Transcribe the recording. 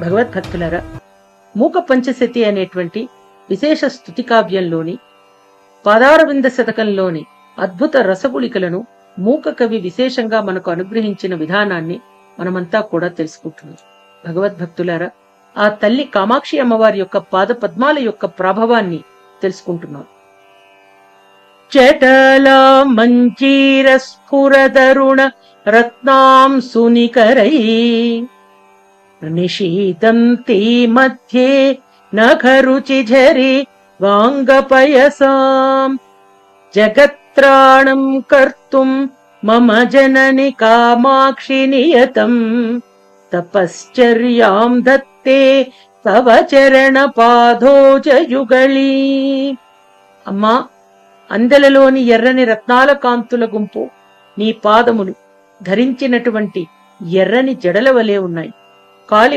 భగవద్భక్తులారా, మూక పంచశతి అనేటువంటి విశేష స్తుతి కావ్యంలోని పాదారవింద శతకంలోని అద్భుత రసగుళికలను మూక కవి విశేషంగా మనకు అనుగ్రహించిన విధానాన్ని మనమంతా కూడా తెలుసుకుంటున్నాం. భగవద్భక్తులారా, ఆ తల్లి కామాక్షి అమ్మవారి యొక్క పాద పద్మాల యొక్క ప్రభావాన్ని తెలుసుకుంటున్నాం. చటలా మంచీర స్ఫురదరుణ రత్నాంసునికరై నిశీతంతి మధ్యే నఖరుచిఝరి వాంగపయసాం జగత్రాణం కర్తుం మమ జనని కామాక్షి నియతం తపశ్చర్యాం దత్తే తవ చరణ పాదోజయుగళీ. అమ్మా, అందెలలోని ఎర్రని రత్నాల కాంతుల గుంపు నీ పాదములు ధరించినటువంటి ఎర్రని జడల వలె ఉన్నాయి. కాలి